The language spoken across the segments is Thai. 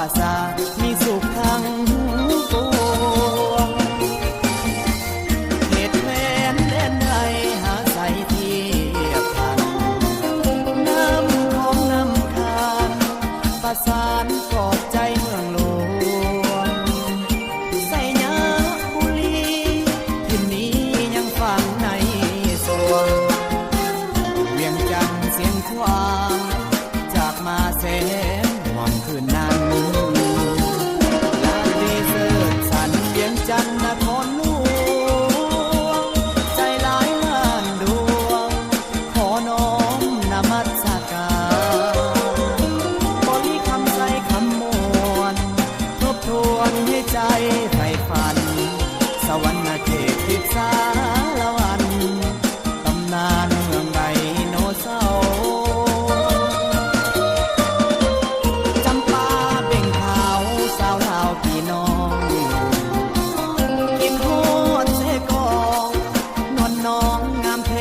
าสามีสุขทั้งปวงเหตุแม้นแดนใดหาใส่เทียบทันน้ำของน้ำคานประสานกอดใจเมืองหลวงใส่ยาบุรีทิมนี้ยังฝังในสวงเวียงจันทร์เสียงควางจากมาแสนหวังคืนนั้นลาตรีเสิร์ชสันเวียงจันทร์นครหลวงใจหลายล้านดวงขอน้อมนมัสการบริคำใส่คำมวลทบทวนให้ใจใฝ่ฝันสวรรค์เขตทิพย์สารวันตำนานเมืองไดโนเสาร์จำปาเบ่งขาวสาวลาวพี่น้องกินโหดเสกองนวลน้องงามเพ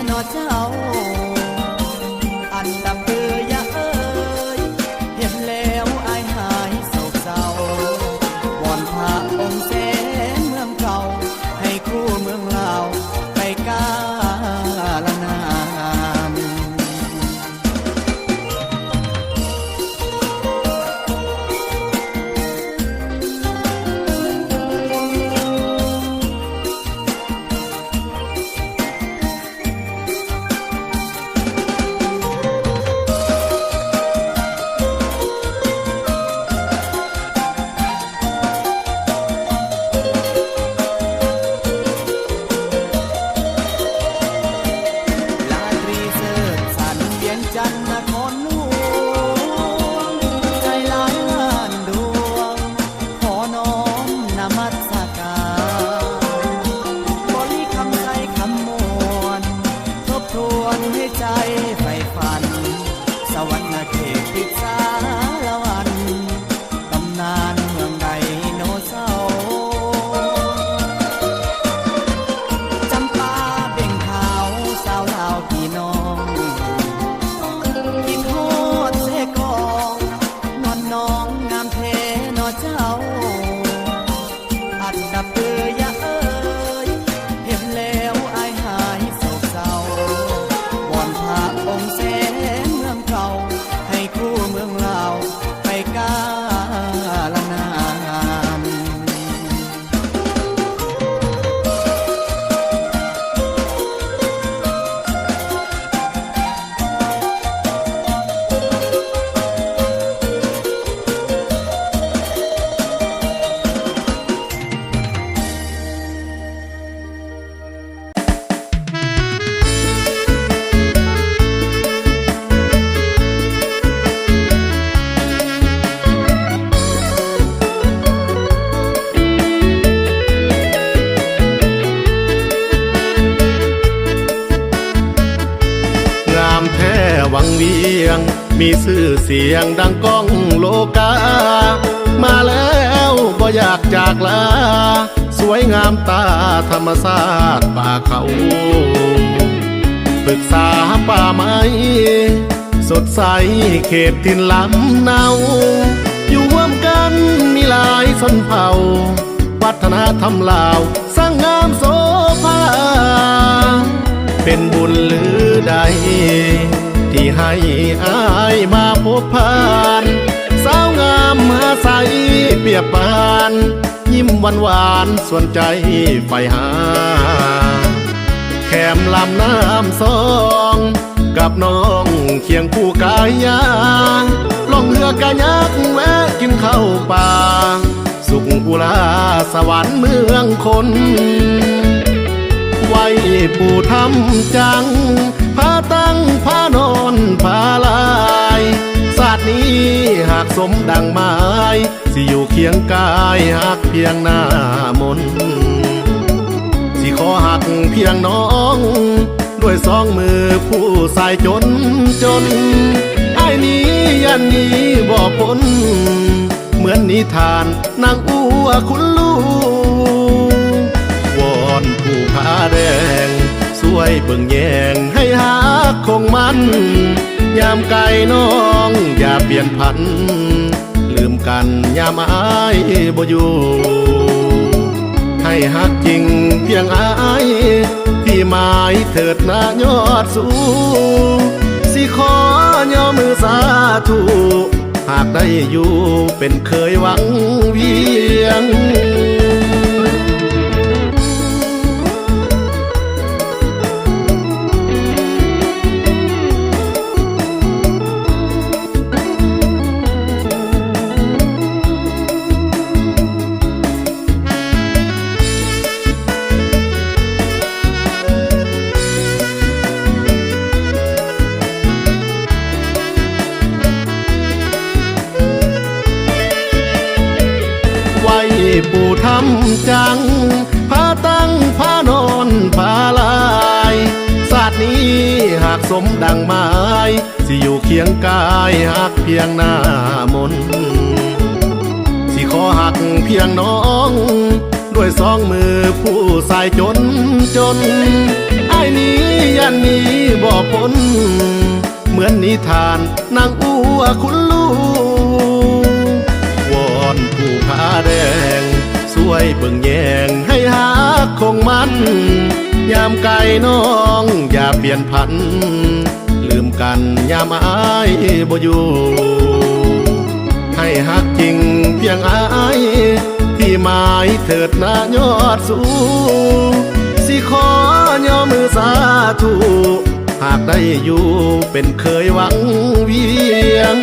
นอเจ้าอันดับเบือยะเอ้ยเห็นแล้วอายหายโศกเศร้าวอนพระองค์เสนเมืองเก่าให้คู่เมืองลาวไปกาลนาน ลาตรีเสิร์ชสันเวียงจันทร์นครหลวงใจหลายล้านดวงขอน้อมนมัสการบริคำใส่คำมวลทบทวนให้ใจใฝ่ฝันสวรรค์เขตทิพย์สารวันตำนานเมืองไดโนเสาร์จำปาเบ่งขาวสาวลาวพี่น้องกินโหดเสกองนวลน้องงามเพนอเจ้าอันดับเบือยะเอ้ยเห็นแล้วอายหายโศกเศร้าวอนพระองค์เสนเมืองเก่าให้คู่เมืองลาวไปกาลนาน งามแท้วังเวียงมีชื่อเสียงดังก้องโลกามาแล้วบ่อยากจากลาสวยงามตาธรรมชาติป่าเขาปรึกษาป่าไม้สดใสเขตถิ่นลำเนาอยู่ร่วมกันมีหลายชนเผ่าวัฒนธรรมลาวสร้างงามโสภาเป็นบุญหรือใดที่ให้อายมาพบผ่านสาวงามมาใสเปรียบปานยิ้มหวานหวานส่วนใจใฝ่หาแคมลำน้ำซองกับน้องเคียงคู่กายยางล่องเรือกะยักแวะกินข้าวป่าสุขอุลาสวรรค์เมืองคนไว้ปู่ทำจังพาตั้งพานอนพาลายศาสตร์นี้หากสมดังไม้สิอยู่เคียงกายหักเพียงหน้ามนสิขอหักเพียงน้องด้วยสองมือผู้สายจนไอ้นี้ยันนี้บ่พ้นเหมือนนิทานนางอัวคุณลูกวอนผู้ผาแดงช่วยเบิ่งแยงให้หาคงมันยามไกลน้องอย่าเปลี่ยนพันเหลื ลืมกันยามอายบ่อยู่ให้ฮักจริงเพียงอายที่หมายเถิดนายอดสูสิขอย่อมือสาธุหากได้อยู่เป็นเคยหวังเวียงปู่ทำจังพาตั้งพานอนพาลายศาสตร์นี้หากสมดังหมายสิอยู่เคียงกายหักเพียงหน้ามนสิขอหักเพียงน้องด้วยสองมือผู้สายจนไอ้นี้ยันนี้บ่พ้นเหมือนนิทานนางอัวคุณลูวอนผู้ผาแดงช่วยเบิ่งแยงให้หาคงมันยามไกลน้องอย่าเปลี่ยนพันลืมกันยามอายบ่อยู่ให้ฮักจริงเพียงอายที่หมายเถิดนายอดสูสิขอย่อมือสาธุหากได้อยู่เป็นเคยหวังเวียง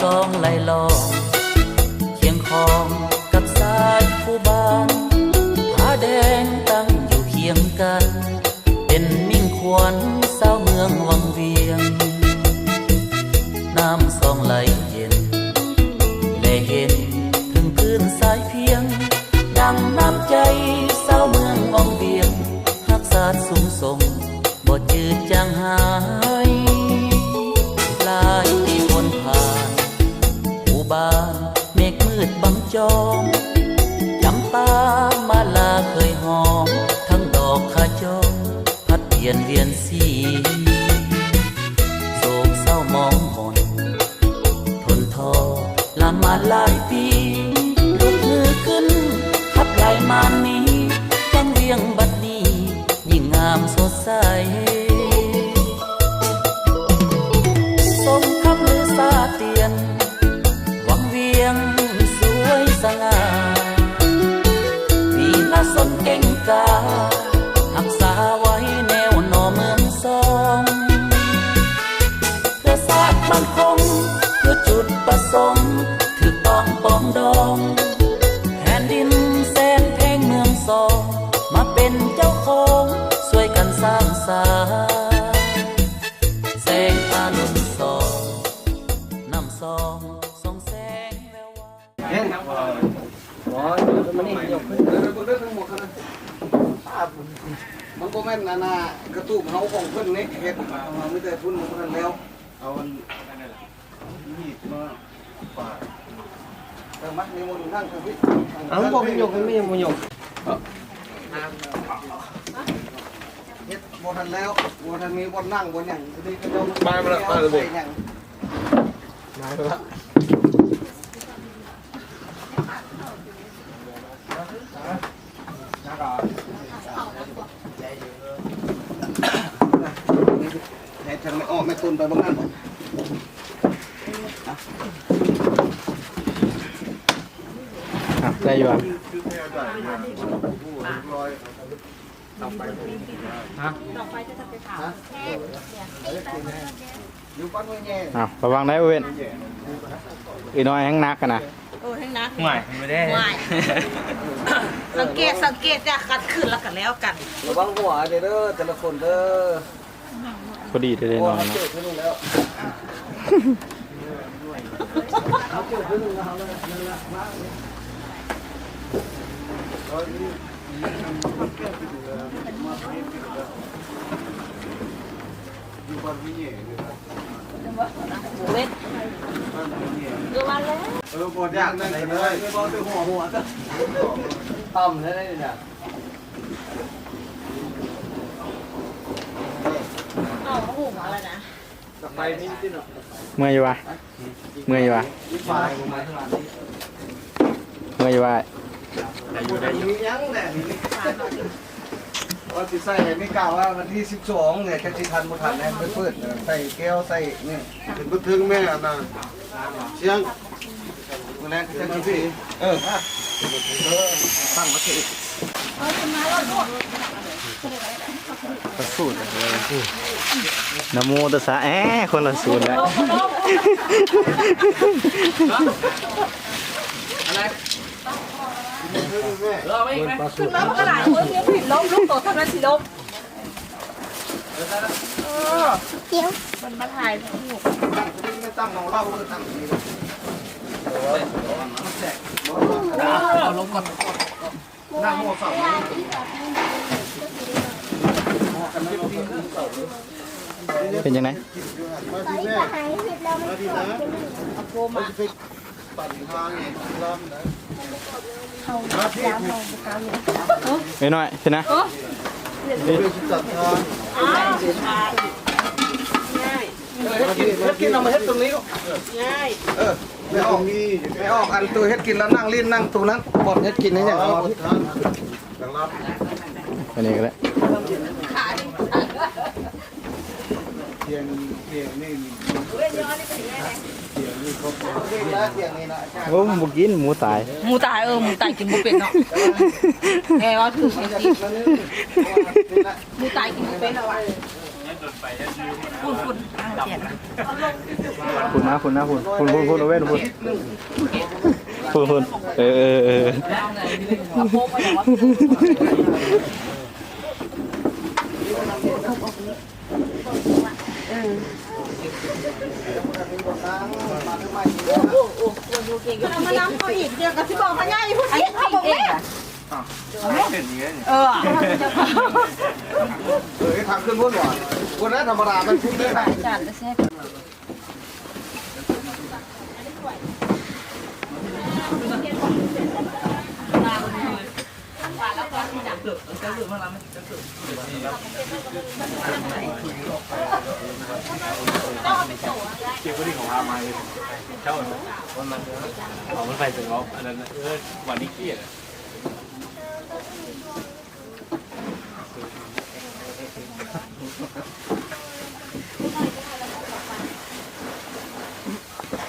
ซองไหลลองเคียงคองกับสายผู้บ้านผาแดงตั้งอยู่เคียงกันเป็นมิ่งขวัญสาวเมืองวังเวียงน้ำซองไหลเย็นและเห็นถึงพื้นสายเพียงดังน้ำใจสาวเมืองวังเวียงหักษาสูงส่งบ่จืดจางหายหลายปีพ้นผ่านบ้านเมฆมืดบังจองจำปามาลาเคยหอมทั้งดอกขจรพัดเปลี่ยนเวียนสีโศกเศร้ามองมนทนทอลามาหลายปีลุกมือขึ้นขับไล่มานนี้ฟังเวียงบัดนี้ยิ่งงามสดใสสมคำลือซาเตียนสวยสง่าวีน่าสนเก่งกาหักษาไว้แนวนอเมืองสองเพื่อศาสตร์มั่นคงเพื่อจุดประสงค์ถือต้องปองดองแผ่นดินแสนเพลงเมืองสองมาเป็นเจ้าของช่วยกันสร้างสรรค์แสงตาลุนสองน้ำสองเฮ้ยมันนี่ยกขึ้นเรื่องทั้งหมดนะมันก็แม่นนะกระตุ้มเขาของเพิ่นนี่เฮ็ดไม่ได้พุ่นมันแล้วเอามีดมาปาดแต่มัดนี่มันนั่งทางที่เอาบอกยกไม่ยังมันยกเฮ็ดบ่ทันแล้วบ่ทันมีบ่นั่งบ่หยังนี่ก็ต้องมาแล้วมาเลยมาแล้วให้ทางไม่ออกไม่ตุนไปบ้างนั่นได้อยู่อ่ะ อยู่ปั้นไว้แง่ อ้าวระวังได้เว้นอีน้อยแห้งนักกันนะ โอ้ทั้งนัก ไม่ไม่ได้ วายสังเกตจะกัดขึ้นแล้วกันแล้วกัน ระวังหัวเด้อแต่ละคนเด้อ พอดีเลย โอ้ น้อย เขา นะ เจอขึ้นแล้วเขาเจอขึ้นแล้วนั่นแหละมาอยู่บ้านพี่เย่เลยครับ เว้นดูมาแล้ว บอดยากนั่นเลยไม่บอดตัวหัวก็ต่ำได้เนี่ย เอาหูมาแล้วนะ ไปนิดนิดหน่อย เมื่อยอยู่วะเมื่อยอยู่วะ ยิ่งไปมาทั้งวันนี้ เมื่อยอยู่วะ มียังแหละนี่ว่าจะใส่ไม่กล่าวว่าวันที่12เนี่ยจะทันบ่ทันแน่เปิดใส่แก้วใส่เนี่ยถึงบ่ถึงแม่น่ะเสียงมื้อแรกจะสิตั้งมาสิ กระสูดเลยนะโมตัสสะคนละสูตรแล้ว ขึ้นมาเมื่อไหร่เมื่อกี้ผิดล้มลูกโตทำนั้นสิล้มเดี๋ยวมันมาถ่ายหู ไม่ตั้งมองเล่าคือตั้งนี่ลงก่อนนั่งโม่เสา เป็นยังไง โกมา ปั่นทางนี่ลำนะ ไอ้น้อยเห็นนะ นี่จัดทาง ง่าย เฮ็ดกินเอามาเฮ็ดตรงนี้ก็ ง่าย ไม่ออกไม่ออกอันตัวเฮ็ดกินแล้วนั่งลิ้นนั่งตัวนั้นบอดเฮ็ดกินนี่อย่างเรา อันนี้ก็ได้ เทียงนี่เทียงนี่นะ โอ้บุกินหมูตาย หมูตายหมูตายกินหมูเป็ดเนาะแกว่าถูกจริงหมูตายกินหมูเป็ดเอาไว้ฝุ่นเสียนะ คุณนะคุณเอาเว้นคุณเอาโป๊ะไปเหรอเอามาล้างเขาอีกเดียวกับที่บอกเขาง่ายพูดอีกเขาบอกแม่ทางขึ้นพุ่นหวานวันนั้นธรรมดามันขึ้นได้ไหม จานจะแซ่บ เกี่ยวกับที่ของอามาเลยเช่าวันนั้นของมันไปถึงล็อกอันนั้นวันนี้เครียด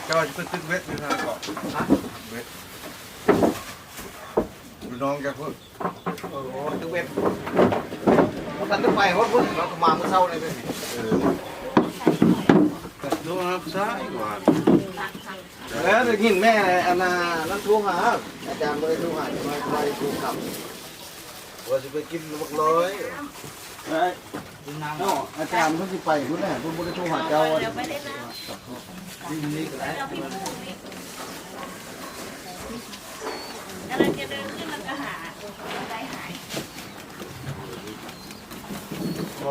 ก็จะเป็นตึกเวทอยู่ทางเกาะเวทน้องแกพูดโอ้โหตึกเวทพอทันได้ไปเขาพูดเราก็มาเมื่อเช้าเลยพี่ดูครับซ้ายกว่าแล้วได้ยินแม่อันนั้นทูหาอาจารย์เลยทูหาจะมาทูขับว่าจะไปกินบักร้อยอาจารย์เพิ่งจะไปพุ่นแหละพุ่นได้ทูหาเจ้านี่ก็ได้ กำลังจะเดินขึ้นแล้วก็หาได้หาย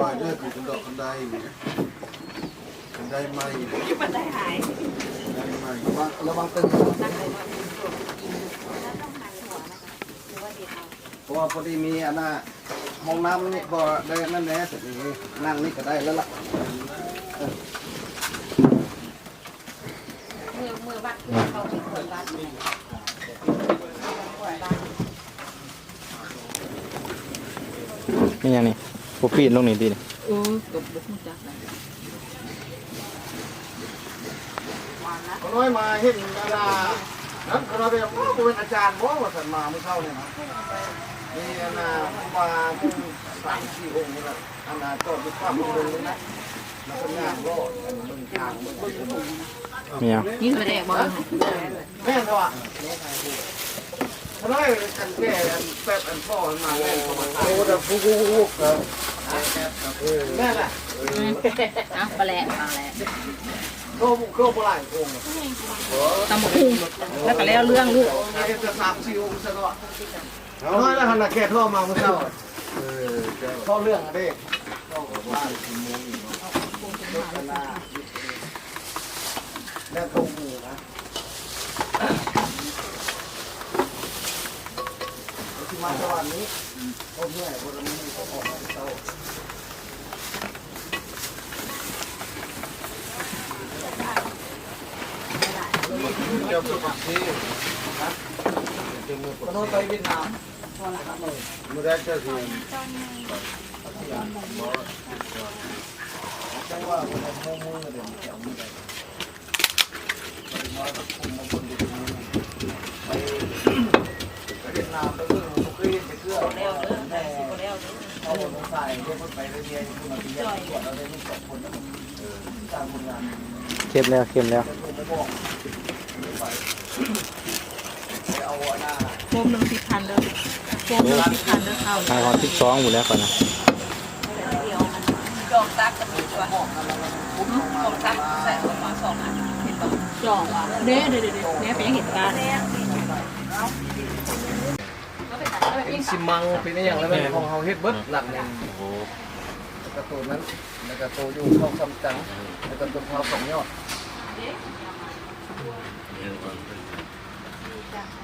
ว่าเนี่ยคือเป็นดอกคันไดเนี่ยคันไดไม้ มันได้หาย ได้ไม้ระวังตึงเพราะว่าพอดีมีอันน่ะห้องน้ำนี่พอได้นั่นแหละเสร็จนี้นั่งนี่ก็ได้แล้วล่ะ มือวัดเขาเป็นคนวัด นี่ยังนี่ปูปีนลงนี่ดีนี่ กับบุกจัก น้อยมาเห็นอันน่ะ นั้นเราเรียกว่าเป็นอาจารย์บ่ว่าสันมาเมื่อเช้าเนี่ยนะนี่อันน่ะมามุ่ง3-4 องค์นี่แหละอันน่ะจอดอยู่ข้างเมืองเลยนะแล้วก็ย่างรอดอันเมืองทางเมือง เมีย นี่คือแดกบ่ แม่นตัวทำไมกันแก่อันแป๊บอันพ่อมันมาแม่นเข้ามาโอ้แต่ฟูครับแม่นแหละ อ่ะปลาแหละมาแล้ว โคโบราณองค์ ตำบักหุ่งแล้วก็แล้วเรื่องลูก จะ3-4 องค์ซะเนาะน้อยแล้วหันน่ะแก่ทั่วมาเมื่อเช้าเข้าเรื่องอะเด้เข้ากับบ้านคุณมูอีกเนาะแล้วตรงนี้นะที่มาสวรรค์นี้เขาเมื่อยคนละมือเขาออกมาเช้าเดี๋ยวไปที่นะโน้ตไปเวียดนามมือแรกจะสิจังว่าคนละมือเดี๋ยวจะมือใดไปมาตะคุมมาคนเดียวไปเวียดนามไปเรื่องมุกรีไปเชื่อแล้วเด้อแต่แล้วเด้อเอาลงใส่เรียกไปเรียนคุณมาตีใหญ่กว่าเราได้ลูก2 คนตามคนงาน เข้มแล้วเข้มแล้ว เอาหน้า โฟม1 10,000เด้อโฟม1 10,000เด้อเข้า ทายของ12หมดแล้วก่อนนะ จองตักกับมีตัวจองตักใส่ประมาณ2 อันเห็นบ่จองว่ะเด้แม่ไปเห็นการเป็นซิมังเป็นอย่างไรบ้างของเฮาเฮ็ดเบิดหลักหนึ่งกระตูนั้นแล้วกระตูอยู่เข้าคำจังแล้วกระตูเข้า2 ยอด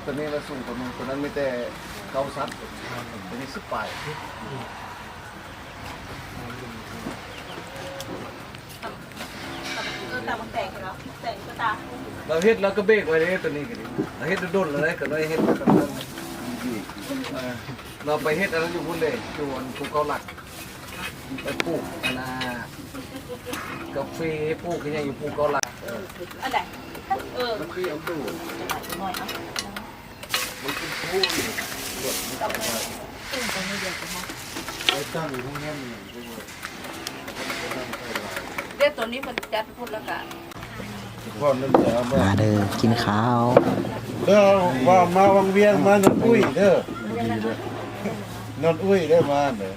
ตัวนี้เราสูงตัวนึงตัวนั้นไม่แต่เข้าซัดตัวนี้10 ปลายเราเฮ็ดแล้วก็เบรกไว้เลยตัวนี้ก็ดีเราเฮ็ดโดนๆเลยก็ได้เฮ็ดกันเราไปเฮ็ดอะไรอยู่พุ่นเลยอยู่อันภูเขาหลักไปปลูกอันน่ะกาแฟปลูกอย่างอยู่ภูเขาหลักอันไหนมันคือเอาตู้มันเป็นผู้ไปตั้งอยู่ตรงนี้เด็กตัวนี้มันจัดพูดแล้วกัน ก่อนนึงจะเอามา มาเด้อกินข้าว ว่ามาวังเวียงมานนอุ้ยเด้อนนอุ้ยได้มาเด้อ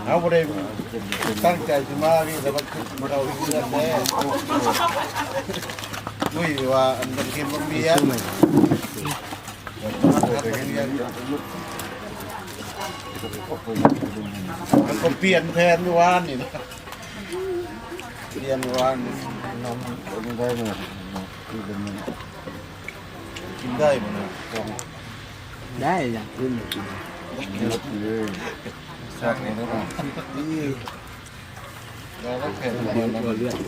เอาบ่ได้ตั้งใจสิมานี่แต่มันคือเราเรื่องแน่อุ้ยว่าอันนั้นกินวังเวียงมันก็เปลี่ยนแผนเมื่อวานนี่นะเปลี่ยนเมื่อวานน้องกินได้หมดกินได้หมดนะ ได้อย่างอื่นกิน สักนี่นะนี่เราต้องแข่งกันเรื่อง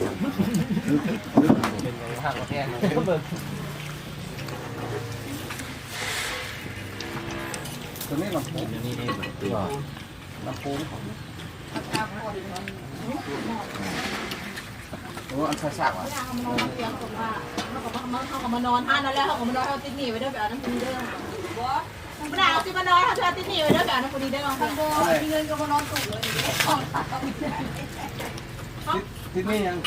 ตัวนี้ลำโพงนี่ลำโพงโอ้อันสักว่ะเขาก็มานอนนั่นแล้วเขาก็มานอนเขาติดหนีไว้ด้วยแบบนั้นคนนี้เด้อไม่ได้เอาที่มานอนเขาจะติดหนีไว้ด้วยแบบนั้นคนนี้เด้อมีเงินก็มานอนตุ่เลยที่นี่ยัง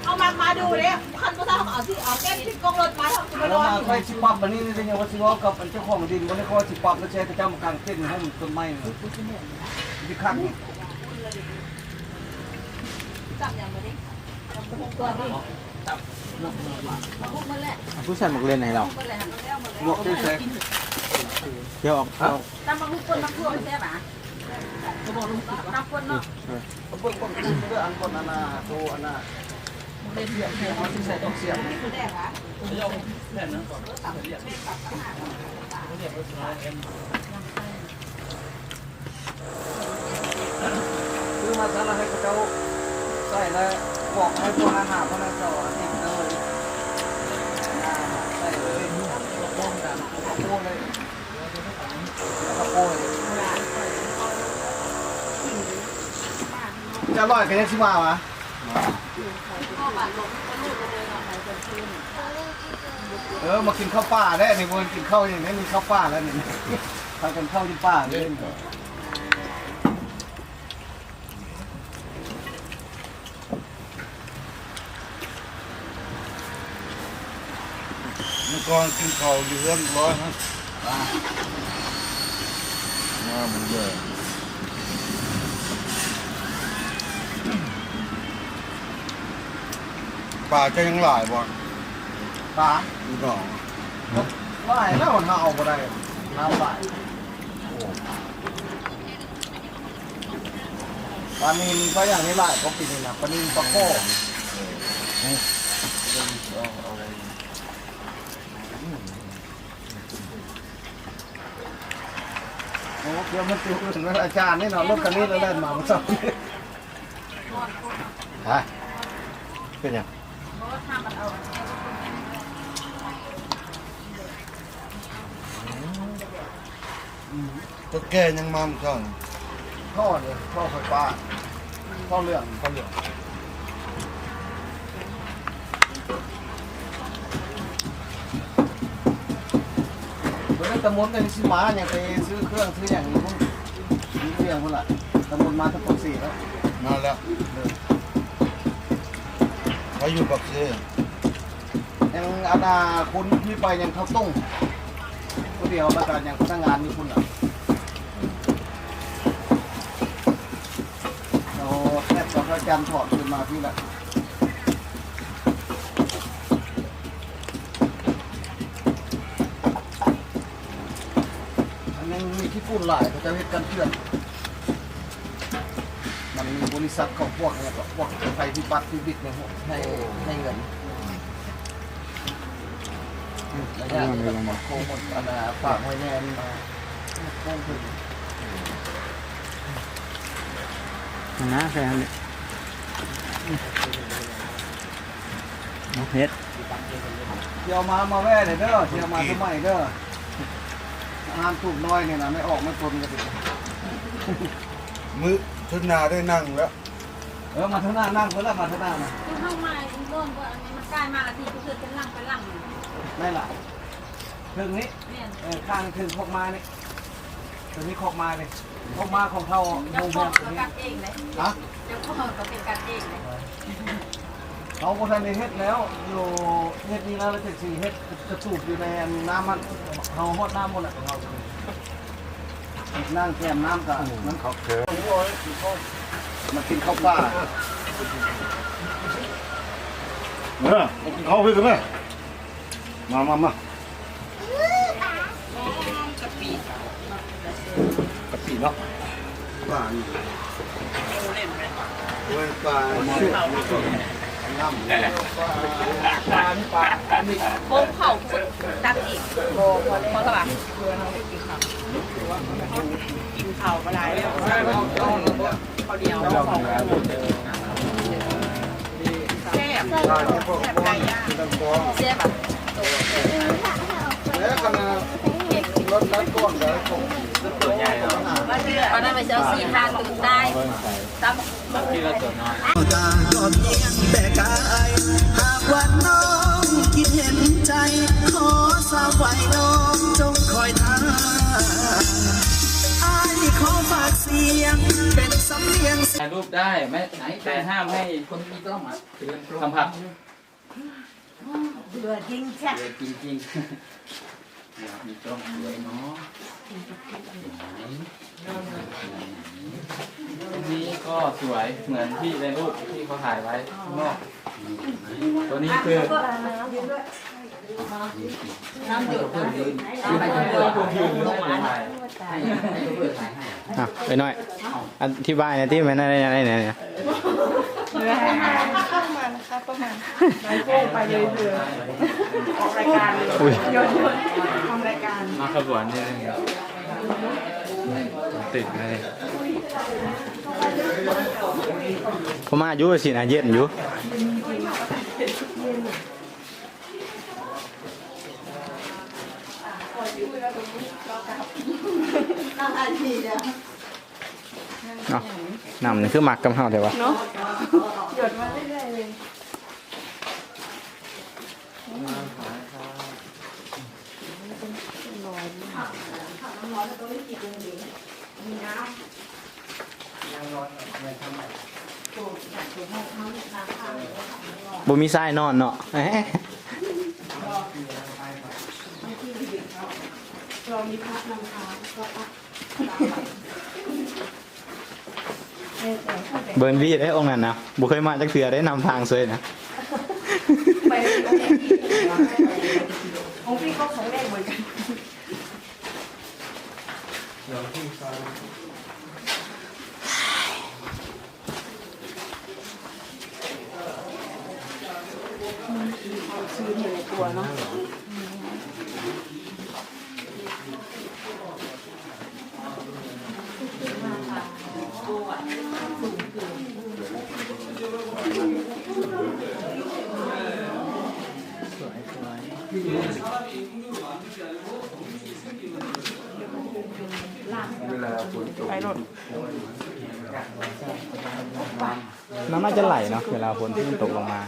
เอามาดูเลยคันก็ถ้าเอาที่เอาแก้ที่กองรถมาเขาจะมานอน มาไปชิปับวันนี้นี่ยังว่าชิวกับเจ้าของดินวันนี้เขาชิปับแล้วใช้กระจำกลางเต้นให้มันต้นไม้ที่ข้างนี่ จับอย่างนี้ตัวนี้พวกมันแหละ ผู้ชายมาเล่นให้เรา หมวกที่ใส่ เดี๋ยวออก ตามมาทุกคนมาทั่วใช่ไหมจะบอกลุงตามคนเนาะ เบิ่งคนเรื่องอันคนอันน่ะโตอันน่ะเล่นเสียงเขาที่ใส่ต้องเสียงคือมาสารให้เขาใส่แล้วบอกให้พวกอาหารพวกนั้นต่อนี่เลยใส่เลยโป้งกันโป้งเลยโป้งจะลอยกันยังชิมาวะ มากินข้าวป่าได้ในวันกินข้าวอย่างนี้มีข้าวป่าแล้วนี่พากันเข้าที่ป่าเลยเมื่อก่อนกินข้าวอยู่เรื่องร้อยนะมาหมดเลยป่าจะยังหลายบ่ป่าอีกหรอหลายแล้วมันเอาบ่ได้น้ำหลายปลานิลก็อย่างนี้หลายก็ปีนี้นะปลานิลปลาโก้โอ้เดี๋ยวมันติวถึงอาจารย์นี่เนาะรถคันนี้เราเล่นมาเมื่อเช้าฮะเป็นยังตัวแกยังมาเมื่อเช้าท่อเลยท่อไฟฟ้าท่อเรื่องเฮ้ยตะมนกันสิมาอย่างไปซื้อเครื่องซื้ออย่างนี้พวกนี้เรื่องพวกละตะมนมาทั้งปกสี่แล้วมาแล้วเขาอยู่ปกสี่ยังอาณาคุณที่ไปยังเขาต้งผู้เดียวประกาศยังพนักงานมีคุณอ่ะเราแทบจะพระจันทร์ถอดขึ้นมาพี่ละมีที่พูดหลายเขาจะเห็นกันเพื่อนมันมีบริษัทของพวกเนี่ยพวกไทยพิบัติพิบิดเนี่ยให้เงินระยะนี้โค้งหมดอันฝากไว้แน่นี่มาโค้งถึงนะใช่ไหมเฮ็ดเที่ยวมาแว่เลยเด้อเที่ยวมาสมัยเด้ออาหารถูกน้อยเนี่ยนะไม่ออกไม่ทนกันดิมื้อทุนนาได้นั่งแล้วมาทุนนานั่งเพื่อมาทุนนานะเข้ามาโน่นก็อันนี้มันกลายมาทีก็คือเป็นหลังไม่ล่ะถึงนี้ข้างถึงพกมานี่ถึงนี้พกมาเลยพกมาของเขาโรงแรมนี้กัดเองเลยฮะเจ้าพ่อก็เป็นกัดเองเลยเขาบริษัทในเฮ็ดแล้วอยู่เฮ็ดนี้แล้วจะสี่เฮ็ดจะสูบอยู่ในน้ำมันเขาหดน้ำหมดอ่ะเขานั่งแกมน้ำกับน้ำเขาเขือมากินข้าวปลาเข้าไปกันเลยมากะปิเนาะปลาปลาน้ำปลาโค้งเผาดักอีกโบพอสบายกินเผามาหลายแล้วเขาเดียวแซ่บไก่ย่างแซ่บแบบแล้วกันรถก้อนเดี๋ยวคงตัวใหญ่ตอนนั้นไปเจอ4 ทางตื่นได้ซ้ำที่เราตัวน้อยยอดเยี่ยมแต่กายหากวันน้องคิดเห็นใจขอสาวไว้น้องจงคอยท่าขอฝากเสียงเป็นสำเนียงถ่ายรูปได้ไม่ไหนแต่ห้ามให้คนมีกล้องสัมผัสเบื่อจริงใช่จริงมีกล้องสวยเนาะตรงนี้ก็สวยเหมือนที่ในรูปที่เขาถ่ายไว้ข้างนอกตัวนี้คือน้ำหยดน้ำหยดตัวยืนต้องมาถ่ายไปหน่อยอธิบายนะที่มันอะไรเนี่ยประมาณนะคะประมาณไปโค้งไปเลยออกรายการโยนทำรายการมาขบวนนี่ติดเลยผมมาอยู่สินะเย็นอยู่น้ำนี่คือหมักกำเฮาเดี๋ยววะเนาะหยดมาเรื่อยๆเลย บ่มีทรายนอนเนาะเบิร์นวีได้องค์นั้นนะบุเคยมาจากเถื่อได้นำทางเซยนะของพี่ก็ครั้งแรกเหมือนกันชื้นอยู่ในตัวเนาะไปรถ น้ำน่าจะไหลเนาะเวลาฝนที่มันตกลงมา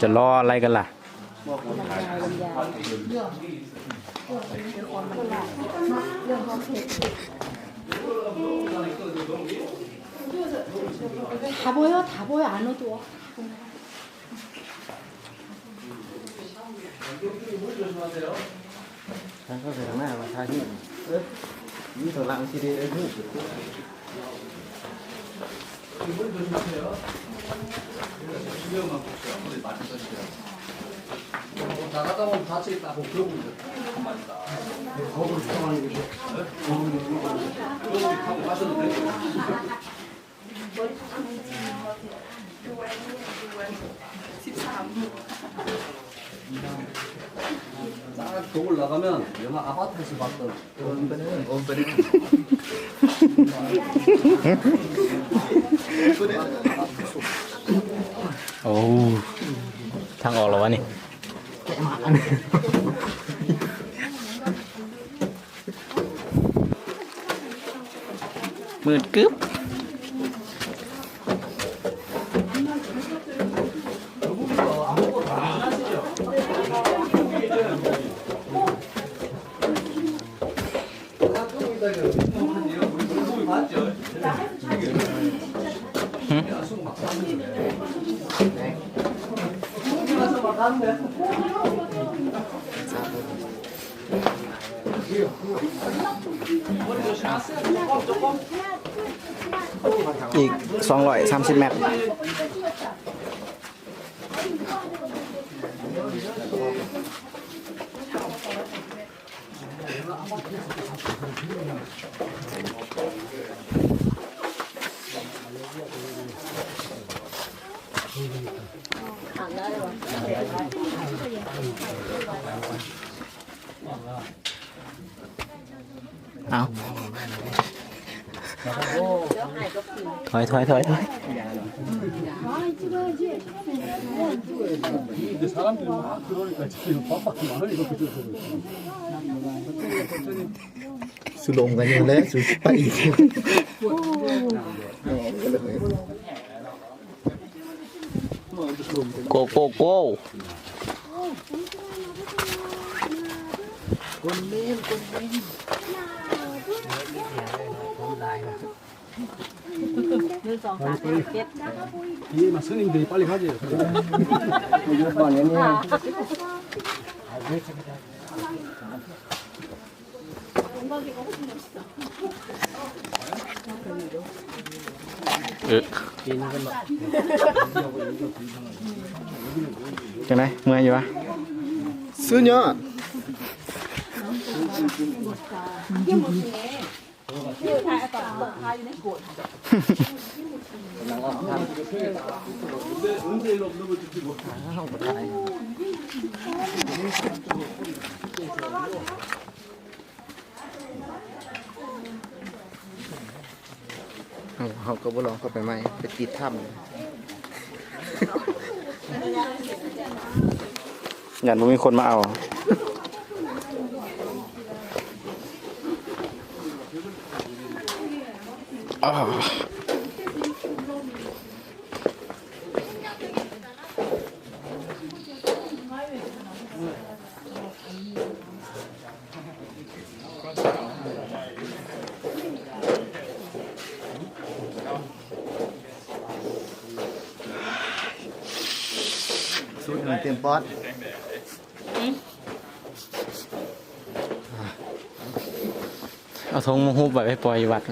จะรออะไรกันล่ะ다 보여? 다 보여? 안 어두워? 나가다 보면 다치겠다. 뭐 그러고 있어. 거울 상황이 이제 하고 가셔도 돼. 딱 거울 나가면 영화 아파트에서 봤던 그런โอ้ทางออกแล้ววะนี่มืดกึ๊บอีก230 เมตรเอาถอย 근데 사람들이 막 그러니까 지금 바빠서 많으니까 그쪽으로. สุลงกันยังแล้วสุไปอีก โกโกโก้뒤에 막 스님들이 빨리 가지.จังไดเมื่อยอยู่วะ สุดยอด เขาก็บ่ลองเข้าไปไหมไปติดถ้ำ ยันบ่มีคนมาเอา สูตรเตรียมป๊อดเอาทงมาหุบไปปล่อยวัด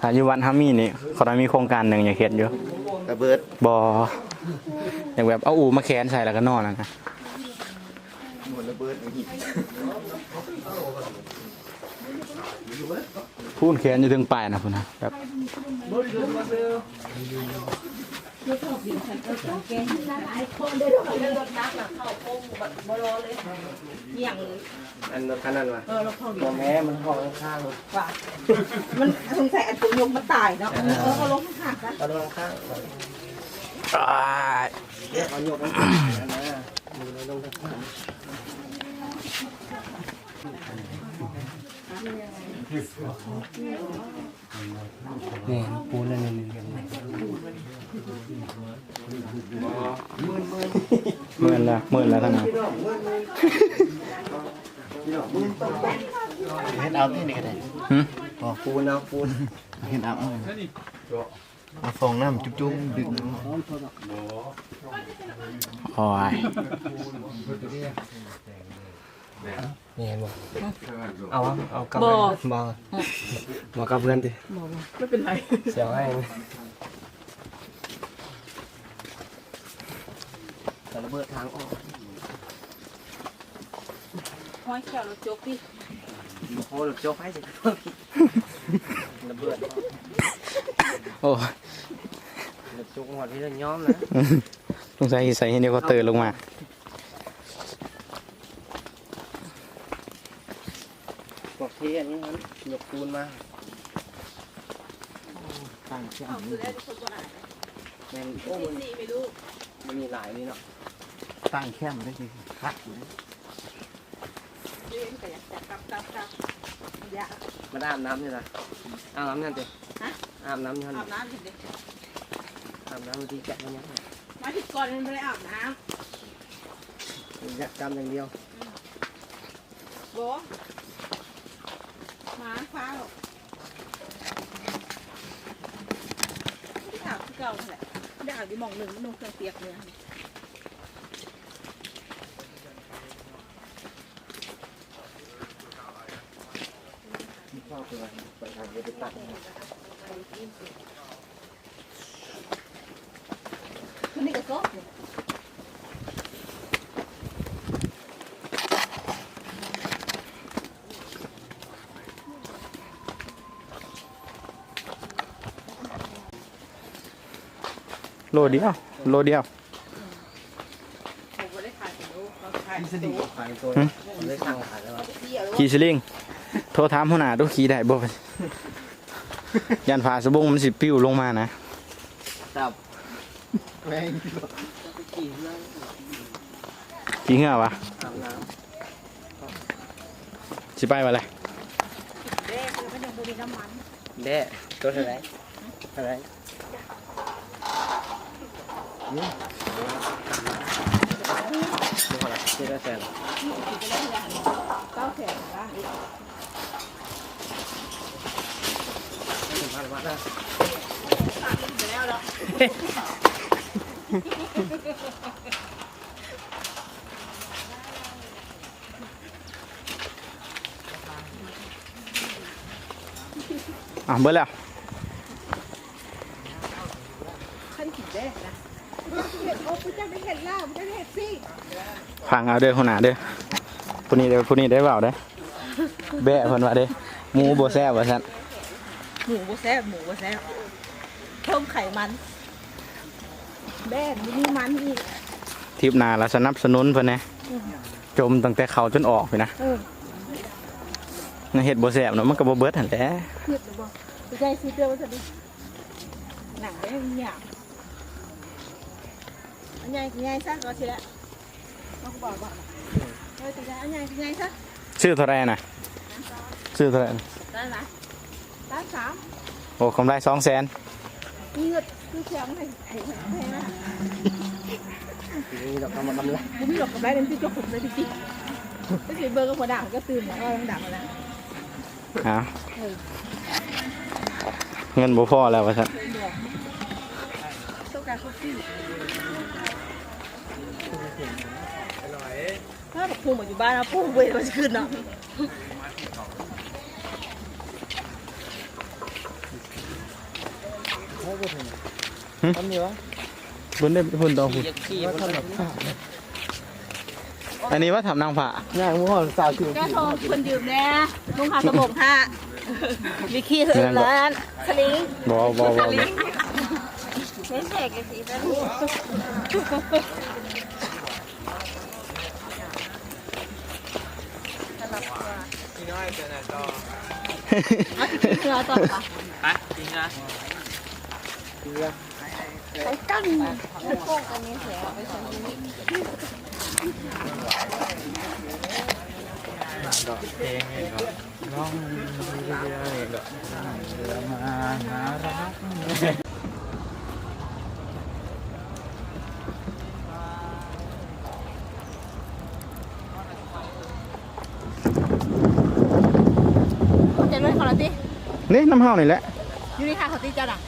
ถ้าอยู่วัดฮามีนี่เขาได้มีโครงการหนึ่งอย่างเขียนอยู่ ระเบิด บออย่างแบบเอาอูมาแขนใส่แล้วก็นอนนะ หมดระเบิดอีก พูนแขนอยู่ถึงปลายนะคุณนะแบบ อย่าง อันขนาดว่าตัวแม่มันห้องข้าง ว่ามันสงสัยอันตุ่มยกมันตายเนาะเขาลงข้างๆนะ ตอนข้าง อ้าย เอาโยกมันนะมือเราลงข้าง นี่ปูนั่นนี่ เมื่อนแล้วทั้งนั้น เห็นเอาที่นี่ก็ได้ หึ ปูนเอาปูนเห็นเอาเอาฟองน้ำจุ๊บๆดึง โอ้ย นี่เห็นบ่เอากับบ่มากับเพื่อนดิ ไม่เป็นไร เสียวให้แต่ระเบิดทางออก ห้อยแขวเราจกดิ โอ้โหโจกให้สิระเบิด โอ้ย จุกหัวที่จะย้อมนะ สงสัยใส่เฮลิคอปเตอร์ลงมา บอกที่อันนี้มันยกปูนมาตั้งเชือก คือได้ทุกคนตัวไหน แมนโอ้มัน สี่ไม่รู้ มันมีหลายนี่เนาะ ตั้งแค่มันได้สิคัดอยู่ เล่นแต่อยากจับกับอยาก มันอาบน้ำนี่นะอาบน้ำนั่นเด็ ฮะ อาบน้ำนี่ อาบน้ำดิเด็ก อาบน้ำทีแกะมันยัง มาที่ก่อนมันไม่ได้อาบน้ อยากจำอย่างเดียว ำโบหมาฟ้าหรอกที่อาบที่เก่าแหละได้อาบที่มองหนึ่งมันลงเครื่องเปียกเลย ชอบเลยไปทางเดี๋ยวไปตัด มันนี่ก็ซบเนี่ย โลเดียว ผมไม่ได้ขายสิลูกเราขายสิลูก ขายตัวได้สั่งขายแล้ว เที่ยวแล้ว ขี่สลิง โทรถามหัวหน้าดูขี่ได้บ่ ยันฝาสะบงมันสิปิ้วลงมานะ จับ แม่ง ขี่เรื่อง ขี่เหงื่อวะ อาบน้ สิไปวะเลย เด้คือมันยังบริน้ำมัน ำแด่ตัวเท่าไรเท่าไรนี่ดูอะไรที่ได้แสน เก้าแสนละ มาแล้ว ฝากไปแล้วเนาะ เบิดแล้ว ขั้นขีดแรกนะเห็ดโอ้ยจะได้เห็ดล่าจะได้เห็ดซี่ พังเอาเด้อหัวหน้าเด้อผู้นี้ได้เปล่าเด้อแบะเพิ่นว่าเด้อหมูบ่แซ่บว่าซั่น หมูบ่แซ่บเพิ่มไขมันแบนมีมันอีก ทิปหน้าละสนับสนุนเพิ่นแหน่ จมตั้งแต่เขาจนออกไปนะในเห็ดบ่แสบเนาะมันก็บ่เบิดหั่นแหละ เห็ดหรือบ่ไม่ใช่ซื้อเสื้อมาสวัสดีหนังได้หยาบอันใหญ่ซะก็ทีละมาบอกทีละอันใหญ่ซะ ชื่อเท่าไหร่น่ะชื่อเท่าไหร่น่ะ ได้ไหมได้3 โอ้กำไร200,000 มีเงินคือเสียงให้นะ นี่ดอกกำลังเลย ผมมีดอกกำไรเป็นที่เจ้าผมเลยจริงๆก็คือเบอร์กับหัวด่างก็ตื่นแล้วก็ต้องด่ามาแล้ว อ้าวเงินบ่พอแล้วว่าซั่น ต้องการคอฟฟี่ถ้าบอกพุ่งมาอยู่บ้านนะพุ่งเวทมันจะขึ้นเนาะ ทำเนื้อ บุญได้บุญต่อบุญอันนี้ว่าทำนางผ้า ง่ายมั้งพ่อสาวคือ ก็โทรคนยืมแน่ลุงหาสมองค่ะวิคีเถิดร้านสลิง บ่ เล่นเสกกันสิท่านเอาที่กินเนื้อต่อปะ ฮะจริงนะ ไปกันโป่งอันนี้เสียไปชนนี้ เพลงนี่ก็น้องเรื่อยๆก็มาหารัก เจนไว้ขอรับตี นี่น้ำเฮานี่แหละ อยู่นี่ค่ะขอตีจ้าดัง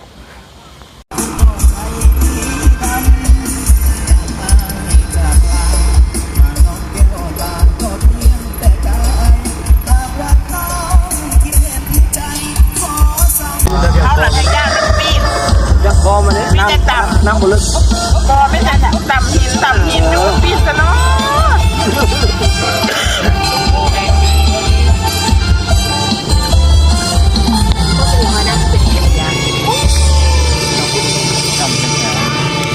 เอาหลังให้ย่างเป็นปีน ยักษ์คอมันนี่นั่งบนลึก พอไม่ทันต่ำหินดูปีนซะเนาะ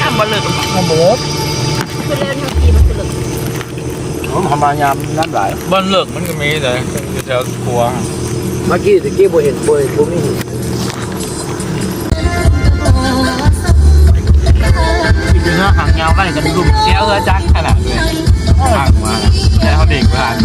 ทำบอลเลย มันบนลึก คือเล่นทักทีมันคือหลึก ผมทำมายามน้ำไหล บ้านเลิกมันก็มีแต่อยู่แถวครัว เมื่อกี้ตะกี้บ่เห็นบ่มี คือเนื้อหางยาวไล่กันดุมเสียจักขนาดเลยห่างมาแล้วเขาเด็กผ่าน